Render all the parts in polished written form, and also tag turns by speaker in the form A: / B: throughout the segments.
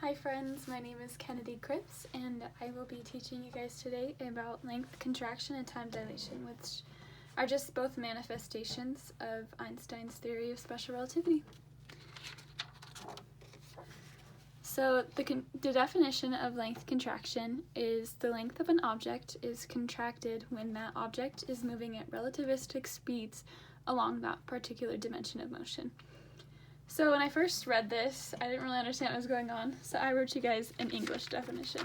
A: Hi friends, my name is Kennedy Cripps and I will be teaching you guys today about length contraction and time dilation, which are just both manifestations of Einstein's theory of special relativity. So the definition of length contraction is the length of an object is contracted when that object is moving at relativistic speeds along that particular dimension of motion. So when I first read this, I didn't really understand what was going on, so I wrote you guys an English definition.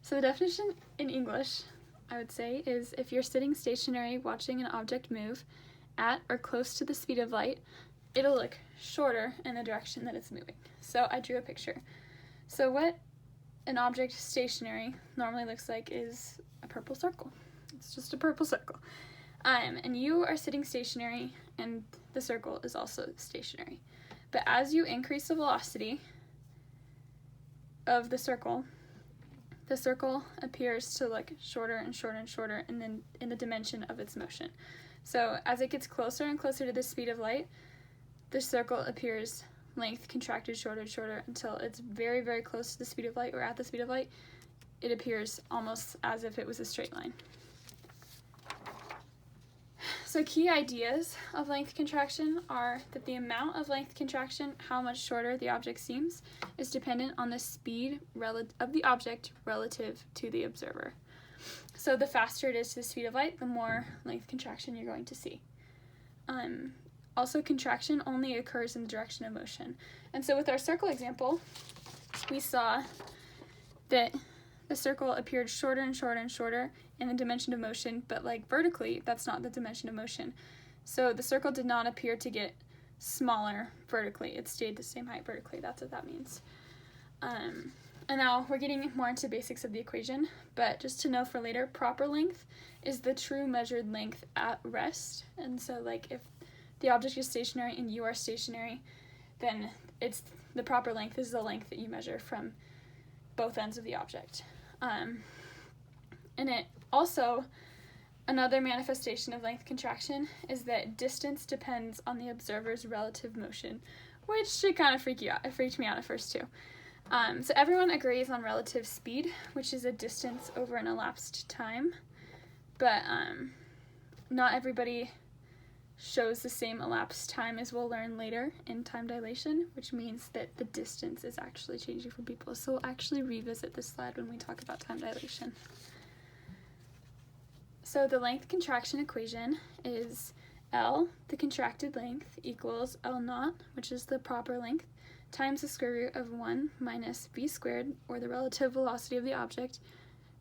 A: So the definition in English, I would say, is if you're sitting stationary watching an object move at or close to the speed of light, it'll look shorter in the direction that it's moving. So I drew a picture. So what an object stationary normally looks like is a purple circle. It's just a purple circle. And you are sitting stationary and the circle is also stationary. But as you increase the velocity of the circle appears to look shorter and shorter and shorter and then in the dimension of its motion. So as it gets closer and closer to the speed of light, the circle appears length contracted shorter and shorter until it's very, very close to the speed of light or at the speed of light. It appears almost as if it was a straight line. So key ideas of length contraction are that the amount of length contraction, how much shorter the object seems, is dependent on the speed of the object relative to the observer. So the faster it is to the speed of light, the more length contraction you're going to see. Also, contraction only occurs in the direction of motion. And so with our circle example, we saw that the circle appeared shorter and shorter and shorter in the dimension of motion, but like vertically, that's not the dimension of motion. So the circle did not appear to get smaller vertically. It stayed the same height vertically. That's what that means. And now we're getting more into basics of the equation, but just to know for later, proper length is the true measured length at rest. And so like if the object is stationary and you are stationary, then it's the proper length is the length that you measure from both ends of the object. And it also, another manifestation of length contraction is that distance depends on the observer's relative motion, which should kind of freak you out. It freaked me out at first too. So everyone agrees on relative speed, which is a distance over an elapsed time, but not everybody shows the same elapsed time, as we'll learn later in time dilation, which means that the distance is actually changing for people. So we'll actually revisit this slide when we talk about time dilation. So the length contraction equation is L, the contracted length, equals L naught, which is the proper length, times the square root of 1 minus v squared, or the relative velocity of the object,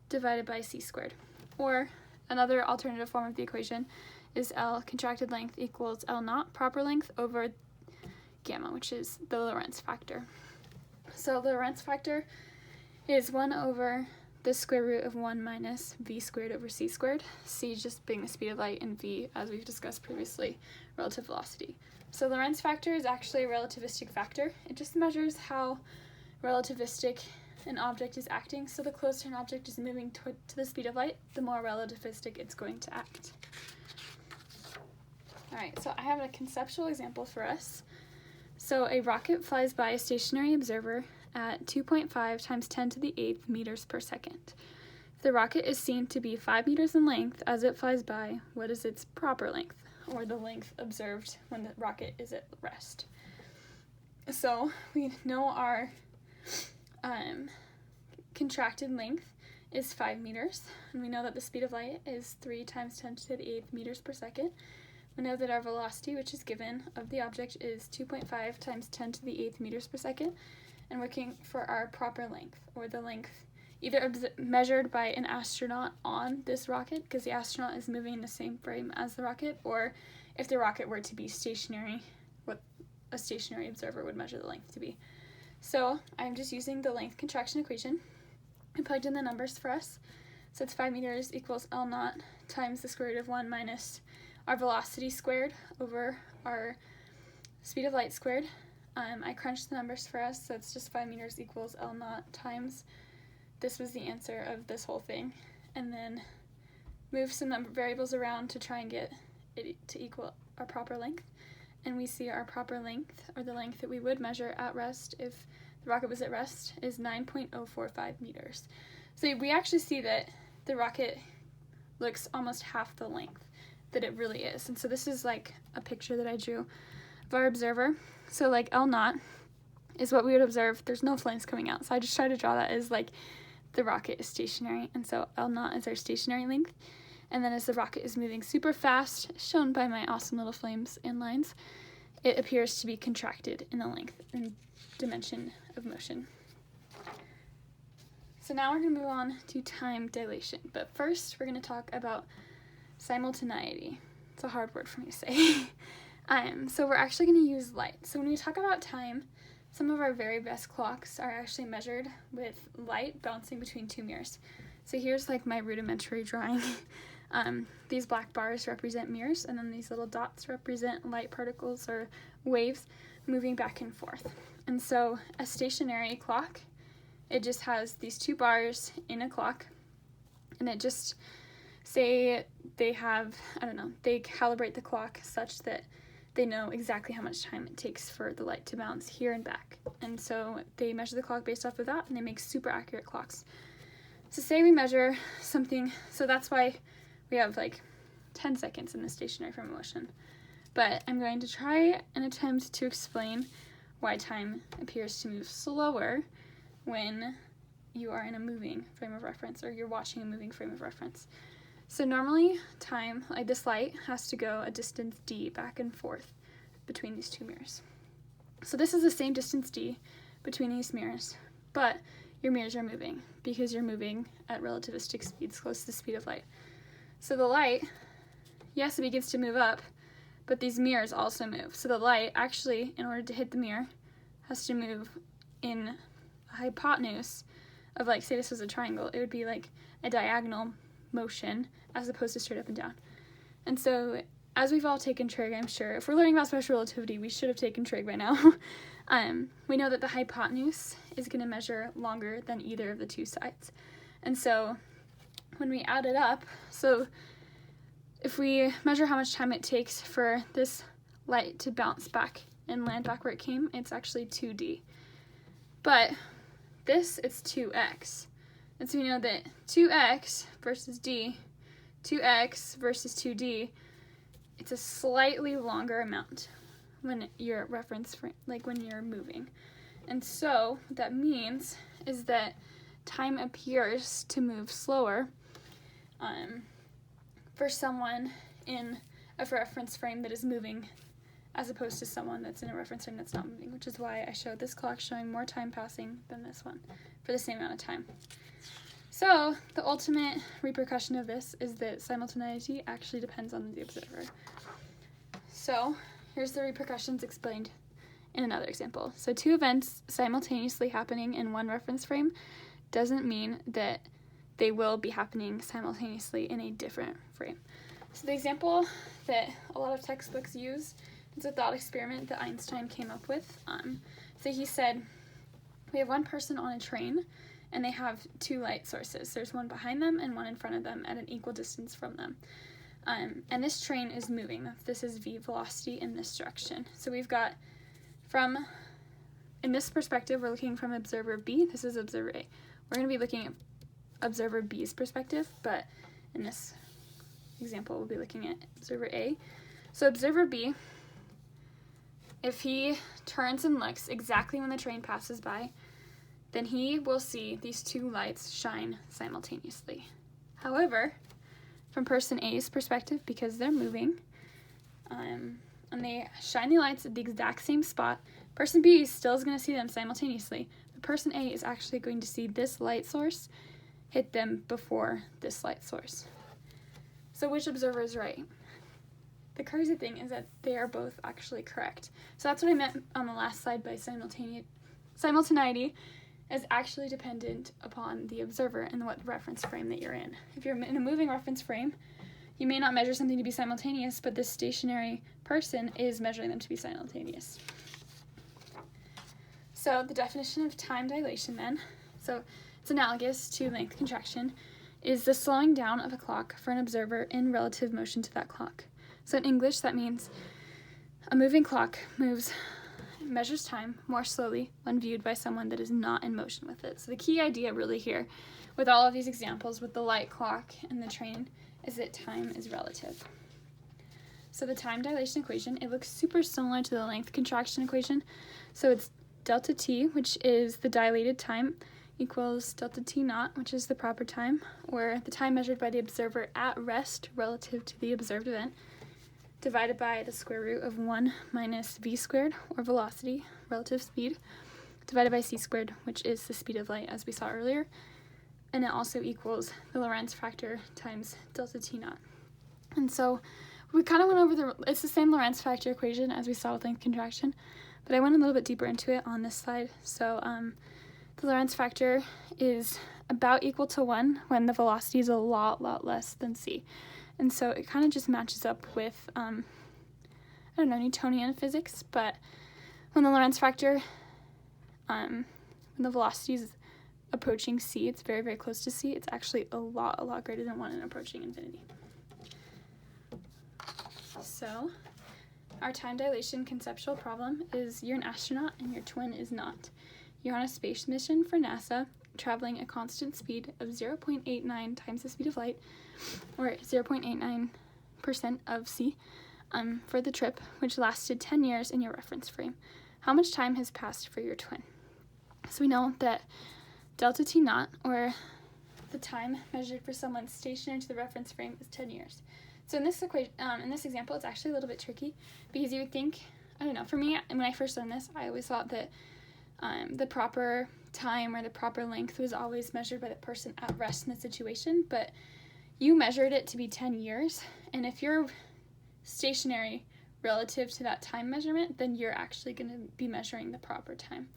A: divided by c squared. Or another alternative form of the equation is L contracted length equals L naught proper length over gamma, which is the Lorentz factor. So the Lorentz factor is 1 over the square root of 1 minus v squared over c squared, c just being the speed of light and v, as we've discussed previously, relative velocity. So Lorentz factor is actually a relativistic factor. It just measures how relativistic an object is acting. So the closer an object is moving to the speed of light, the more relativistic it's going to act. Alright, so I have a conceptual example for us. So a rocket flies by a stationary observer at 2.5 times 10 to the 8th meters per second. If the rocket is seen to be 5 meters in length as it flies by, what is its proper length, or the length observed when the rocket is at rest? So we know our contracted length is 5 meters, and we know that the speed of light is 3 times 10 to the 8th meters per second. We know that our velocity, which is given, of the object is 2.5 times 10 to the 8th meters per second, and we're looking for our proper length, or the length either measured by an astronaut on this rocket, because the astronaut is moving in the same frame as the rocket, or if the rocket were to be stationary, what a stationary observer would measure the length to be. So I'm just using the length contraction equation. I plugged in the numbers for us. So it's 5 meters equals L naught times the square root of 1 minus our velocity squared over our speed of light squared. I crunched the numbers for us, so it's just 5 meters equals L naught times, this was the answer of this whole thing, and then move some variables around to try and get it to equal our proper length. And we see our proper length, or the length that we would measure at rest if the rocket was at rest, is 9.045 meters. So we actually see that the rocket looks almost half the length that it really is. And so this is like a picture that I drew of our observer. So like L naught is what we would observe. There's no flames coming out. So I just tried to draw that as like the rocket is stationary. And so L naught is our stationary length. And then as the rocket is moving super fast, shown by my awesome little flames and lines, it appears to be contracted in the length and dimension of motion. So now we're going to move on to time dilation. But first, we're going to talk about simultaneity. It's a hard word for me to say. So we're actually going to use light. So when we talk about time, some of our very best clocks are actually measured with light bouncing between two mirrors. So here's like my rudimentary drawing. These black bars represent mirrors, and then these little dots represent light particles or waves moving back and forth. And so a stationary clock, it just has these two bars in a clock, and it just, say they have, I don't know, they calibrate the clock such that they know exactly how much time it takes for the light to bounce here and back. And so they measure the clock based off of that, and they make super accurate clocks. So say we measure something, so that's why we have like 10 seconds in the stationary frame of motion. But I'm going to try and attempt to explain why time appears to move slower when you are in a moving frame of reference, or you're watching a moving frame of reference. So normally time, like this light, has to go a distance d back and forth between these two mirrors. So this is the same distance d between these mirrors, but your mirrors are moving because you're moving at relativistic speeds close to the speed of light. So the light, yes, it begins to move up, but these mirrors also move. So the light actually, in order to hit the mirror, has to move in a hypotenuse of, like, say this was a triangle, it would be like a diagonal motion as opposed to straight up and down. And so as we've all taken trig, I'm sure, if we're learning about special relativity, we should have taken trig by now. We know that the hypotenuse is going to measure longer than either of the two sides. And so when we add it up, so if we measure how much time it takes for this light to bounce back and land back where it came, it's actually 2d. But this, it's 2x. And so we know that 2x versus d, 2x versus 2d, it's a slightly longer amount when you're reference frame, like when you're moving. And so what that means is that time appears to move slower for someone in a reference frame that is moving as opposed to someone that's in a reference frame that's not moving, which is why I showed this clock showing more time passing than this one for the same amount of time. So the ultimate repercussion of this is that simultaneity actually depends on the observer. So here's the repercussions explained in another example. So two events simultaneously happening in one reference frame doesn't mean that they will be happening simultaneously in a different frame. So the example that a lot of textbooks use is a thought experiment that Einstein came up with. So he said, we have one person on a train, and they have two light sources. There's one behind them and one in front of them at an equal distance from them. And this train is moving. This is v velocity in this direction. So we've got in this perspective, we're looking from observer B. This is observer A. We're going to be looking at observer B's perspective, but in this example, we'll be looking at observer A. So observer B, if he turns and looks exactly when the train passes by, then he will see these two lights shine simultaneously. However, from person A's perspective, because they're moving, and they shine the lights at the exact same spot, person B still is going to see them simultaneously, but person A is actually going to see this light source hit them before this light source. So which observer is right? The crazy thing is that they are both actually correct. So that's what I meant on the last slide by simultaneity is actually dependent upon the observer and what reference frame that you're in. If you're in a moving reference frame, you may not measure something to be simultaneous, but this stationary person is measuring them to be simultaneous. So the definition of time dilation then, so it's analogous to length contraction, is the slowing down of a clock for an observer in relative motion to that clock. So in English, that means a moving clock moves measures time more slowly when viewed by someone that is not in motion with it. So the key idea really here with all of these examples with the light clock and the train is that time is relative. So the time dilation equation, it looks super similar to the length contraction equation. So it's delta t, which is the dilated time, equals delta t naught, which is the proper time, or the time measured by the observer at rest relative to the observed event, divided by the square root of 1 minus v squared, or velocity, relative speed, divided by c squared, which is the speed of light, as we saw earlier. And it also equals the Lorentz factor times delta t naught. And so we kind of went over it's the same Lorentz factor equation as we saw with length contraction, but I went a little bit deeper into it on this slide. So the Lorentz factor is about equal to 1 when the velocity is a lot less than c. And so it kind of just matches up with, I don't know, Newtonian physics, but when the Lorentz factor, when the velocity is approaching c, it's very close to c, it's actually a lot greater than 1 and approaching infinity. So our time dilation conceptual problem is you're an astronaut and your twin is not. You're on a space mission for NASA, traveling a constant speed of 0.89 times the speed of light, or 0.89% of c, for the trip, which lasted 10 years in your reference frame. How much time has passed for your twin? So we know that delta t naught, or the time measured for someone stationary to the reference frame, is 10 years. So in this equation, in this example, it's actually a little bit tricky because you would think, I don't know, for me, when I first learned this, I always thought that the proper time or the proper length was always measured by the person at rest in the situation, but you measured it to be 10 years, and if you're stationary relative to that time measurement, then you're actually going to be measuring the proper time.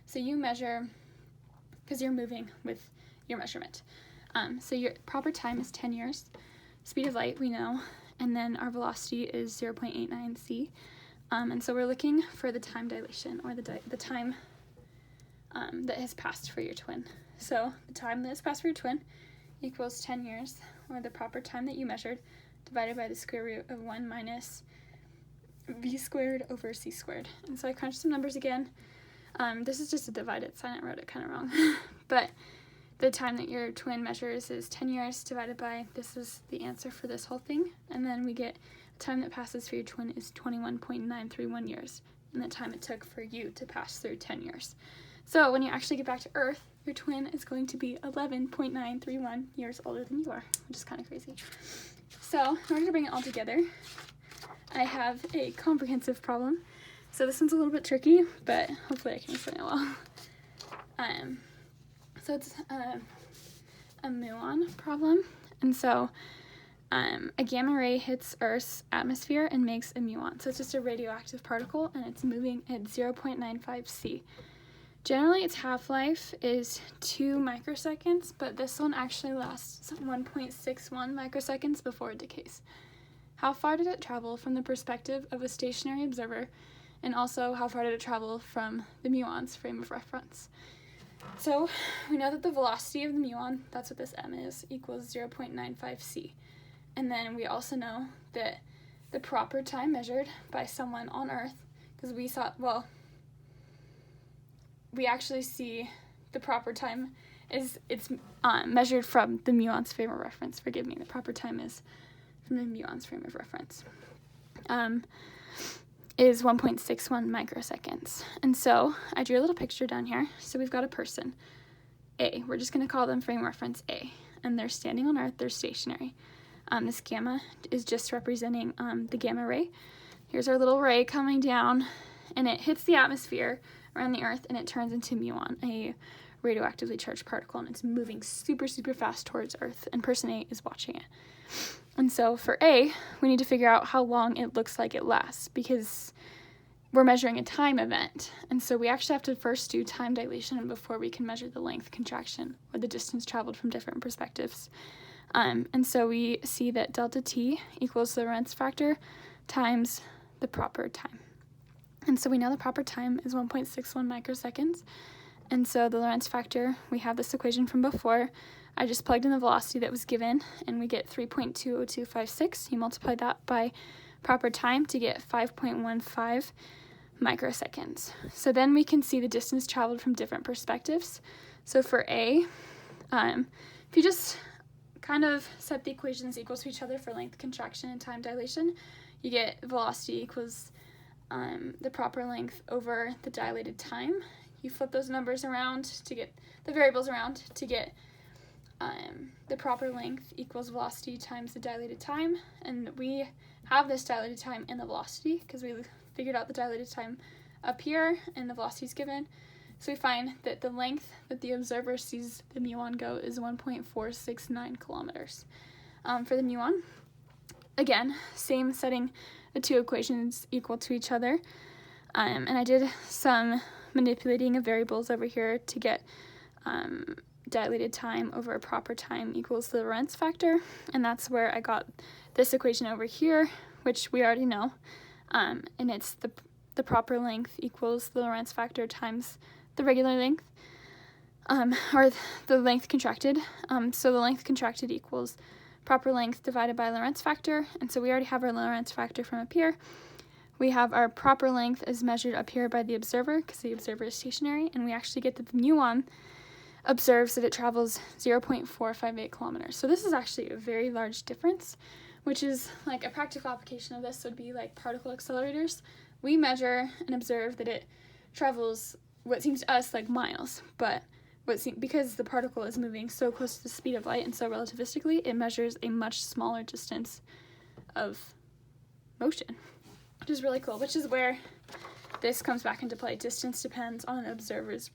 A: So you measure, because you're moving with your measurement. So your proper time is 10 years. Speed of light, we know, and then our velocity is 0.89 c. And so we're looking for the time dilation, or the time that has passed for your twin. So the time that has passed for your twin equals 10 years, or the proper time that you measured, divided by the square root of 1 minus v squared over c squared. And so I crunched some numbers again. This is just a divided sign, I wrote it kind of wrong. But the time that your twin measures is 10 years divided by, this is the answer for this whole thing, and then we get the time that passes for your twin is 21.931 years, and the time it took for you to pass through 10 years. So when you actually get back to Earth, your twin is going to be 11.931 years older than you are, which is kind of crazy. So in order to bring it all together, I have a comprehensive problem. So this one's a little bit tricky, but hopefully I can explain it well. So it's a muon problem, and so a gamma ray hits Earth's atmosphere and makes a muon. So it's just a radioactive particle, and it's moving at 0.95 c. Generally, its half-life is 2 microseconds, but this one actually lasts 1.61 microseconds before it decays. How far did it travel from the perspective of a stationary observer, and also how far did it travel from the muon's frame of reference? So we know that the velocity of the muon, that's what this m is, equals 0.95 c. And then we also know that the proper time measured by someone on Earth, because we actually see the proper time is, it's measured from the muon's frame of reference. Forgive me, the proper time is from the muon's frame of reference. Is 1.61 microseconds. And so I drew a little picture down here. So we've got a person, A. We're just going to call them frame reference A. And they're standing on Earth, they're stationary. This gamma is just representing the gamma ray. Here's our little ray coming down, and it hits the atmosphere around the Earth, and it turns into muon, a radioactively charged particle, and it's moving super fast towards Earth, and person A is watching it. And so for A, we need to figure out how long it looks like it lasts, because we're measuring a time event. And so we actually have to first do time dilation before we can measure the length contraction, or the distance traveled from different perspectives. And so we see that delta t equals the Lorentz factor times the proper time. And so we know the proper time is 1.61 microseconds. And so the Lorentz factor, we have this equation from before. I just plugged in the velocity that was given, and we get 3.20256. You multiply that by proper time to get 5.15 microseconds. So then we can see the distance traveled from different perspectives. So for A, if you just kind of set the equations equal to each other for length contraction and time dilation, you get velocity equals the proper length over the dilated time. You flip those numbers around to get the variables around to get the proper length equals velocity times the dilated time, and we have this dilated time in the velocity because we figured out the dilated time up here and the velocity is given. So we find that the length that the observer sees the muon go is 1.469 kilometers. For the muon, again, same setting the two equations equal to each other, and I did some manipulating of variables over here to get dilated time over proper time equals the Lorentz factor, and that's where I got this equation over here, which we already know, and it's the proper length equals the Lorentz factor times the regular length, or the length contracted. So the length contracted equals proper length divided by Lorentz factor, and so we already have our Lorentz factor from up here. We have our proper length as measured up here by the observer, because the observer is stationary, and we actually get that the muon observes that it travels 0.458 kilometers. So this is actually a very large difference, which is like a practical application of this would be like particle accelerators. We measure and observe that it travels what seems to us like miles, but because the particle is moving so close to the speed of light and so relativistically, it measures a much smaller distance of motion, which is really cool, which is where this comes back into play. Distance depends on an observer's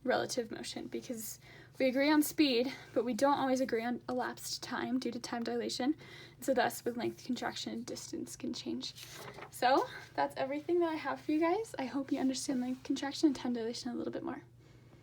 A: relative motion, because we agree on speed, but we don't always agree on elapsed time due to time dilation. So thus, with length contraction, distance can change. So that's everything that I have for you guys. I hope you understand length contraction and time dilation a little bit more.